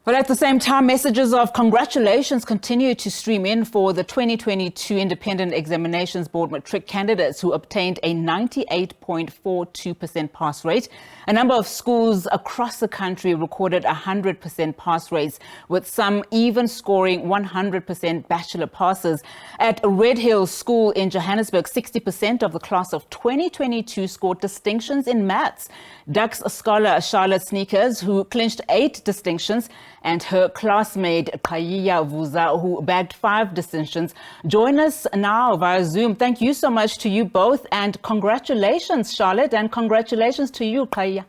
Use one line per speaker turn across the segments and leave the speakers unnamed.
But at the same time, messages of congratulations continue to stream in for the 2022 Independent Examinations Board Matric candidates who obtained a 98.42% pass rate. A number of schools across the country recorded 100% pass rates, with some even scoring 100% bachelor passes. At Redhill School in Johannesburg, 60% of the class of 2022 scored distinctions in maths. DUX Scholar Charlotte Snyckers, who clinched 8 distinctions, and her classmate Qhayiya Vuza, who bagged 5 distinctions, join us now via Zoom. Thank you so much to you both, and congratulations, Charlotte, and congratulations to you, Qhayiya.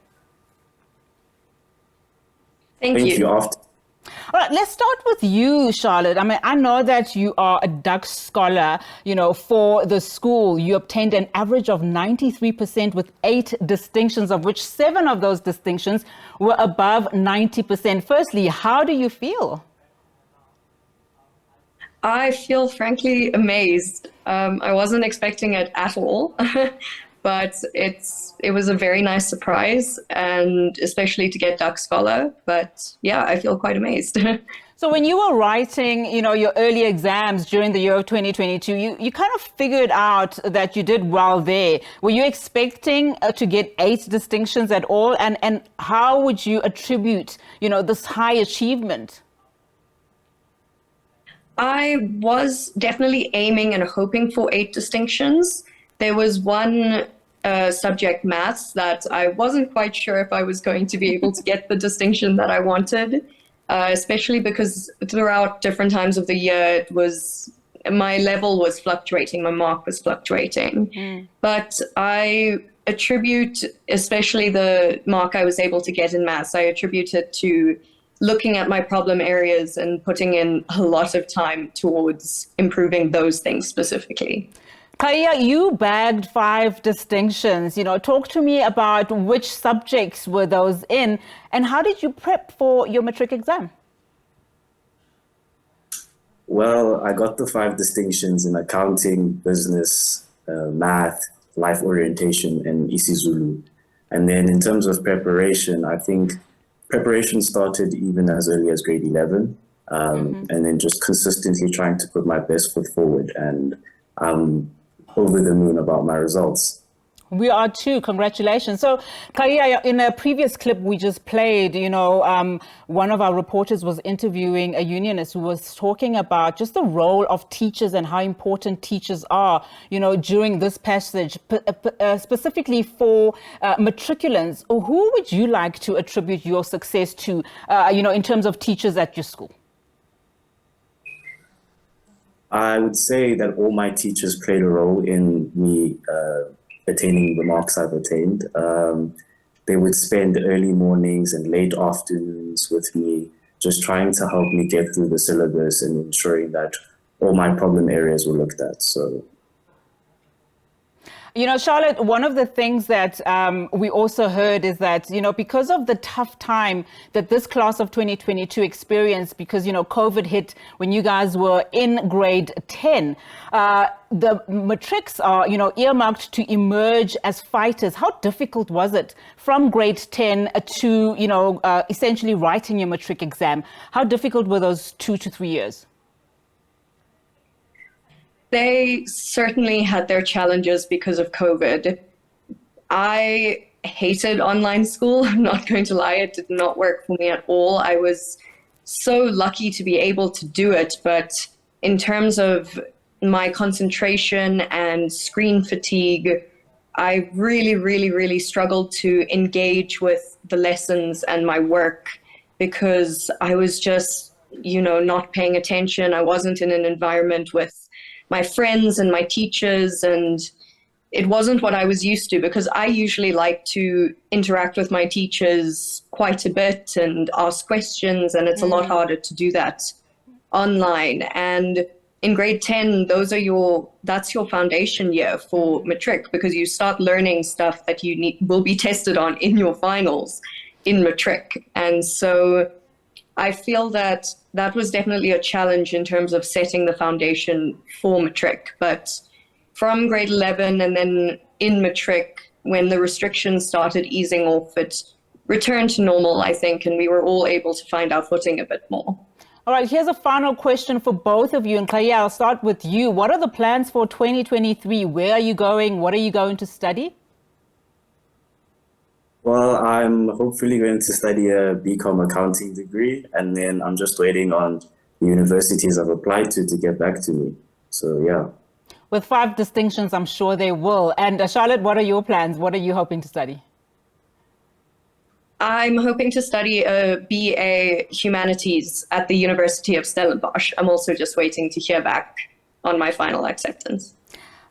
Thank you.
All right, let's start with you, Charlotte. I mean, I know that you are a DUX scholar, for the school. You obtained an average of 93% with 8 distinctions, of which 7 of those distinctions were above 90%. Firstly, how do you feel?
I feel frankly amazed. I wasn't expecting it at all. But it was a very nice surprise, and especially to get DUX Scholar. But yeah, I feel quite amazed.
So when you were writing, your early exams during the year of 2022, you kind of figured out that you did well there. Were you expecting to get 8 distinctions at all? And how would you attribute, this high achievement?
I was definitely aiming and hoping for 8 distinctions. There was one subject, maths, that I wasn't quite sure if I was going to be able to get the distinction that I wanted, especially because throughout different times of the year, my level was fluctuating, my mark was fluctuating. But I attribute, especially the mark I was able to get in maths, I attribute it to looking at my problem areas and putting in a lot of time towards improving those things specifically.
Qhayiya, you bagged 5 distinctions. Talk to me about which subjects were those in, and how did you prep for your matric exam?
Well, I got the 5 distinctions in accounting, business, math, life orientation, and isiZulu. And then in terms of preparation, I think preparation started even as early as grade 11, and then just consistently trying to put my best foot forward, and over the moon about my results.
We are too. Congratulations. So, Qhayiya, in a previous clip we just played, one of our reporters was interviewing a unionist who was talking about just the role of teachers and how important teachers are, during this passage, specifically for matriculants. Who would you like to attribute your success to, in terms of teachers at your school?
I would say that all my teachers played a role in me attaining the marks I've attained. They would spend early mornings and late afternoons with me, just trying to help me get through the syllabus and ensuring that all my problem areas were looked at. So.
Charlotte, one of the things that we also heard is that, because of the tough time that this class of 2022 experienced, because, COVID hit when you guys were in grade 10, the matrics are, earmarked to emerge as fighters. How difficult was it from grade 10 to, essentially writing your matric exam? How difficult were those 2 to 3 years?
They certainly had their challenges because of COVID. I hated online school. I'm not going to lie. It did not work for me at all. I was so lucky to be able to do it. But in terms of my concentration and screen fatigue, I really, really, really struggled to engage with the lessons and my work because I was just, not paying attention. I wasn't in an environment with my friends and my teachers, and it wasn't what I was used to, because I usually like to interact with my teachers quite a bit and ask questions, and it's a lot harder to do that online. And in grade 10, that's your foundation year for matric, because you start learning stuff that you will be tested on in your finals in matric. And so I feel that was definitely a challenge in terms of setting the foundation for matric. But from grade 11 and then in matric, when the restrictions started easing off, it return to normal, I think, and we were all able to find our footing a bit more.
All right, here's a final question for both of you. And Qhayiya, I'll start with you. What are the plans for 2023? Where are you going? What are you going to study?
Well, I'm hopefully going to study a BCom accounting degree, and then I'm just waiting on the universities I've applied to get back to me. So, yeah.
With 5 distinctions, I'm sure they will. And Charlotte, what are your plans? What are you hoping to study?
I'm hoping to study a BA Humanities at the University of Stellenbosch. I'm also just waiting to hear back on my final acceptance.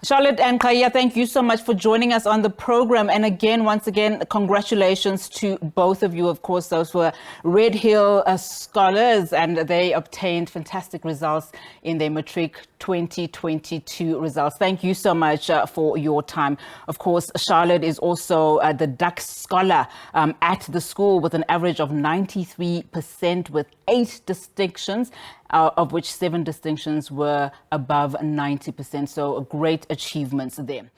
Charlotte and Qhayiya, thank you so much for joining us on the program. And again, once again, congratulations to both of you. Of course, those were Redhill scholars, and they obtained fantastic results in their Matric 2022 results. Thank you so much for your time. Of course, Charlotte is also the DUX Scholar at the school with an average of 93% with 8 distinctions. Of which 7 distinctions were above 90%. So great achievements there.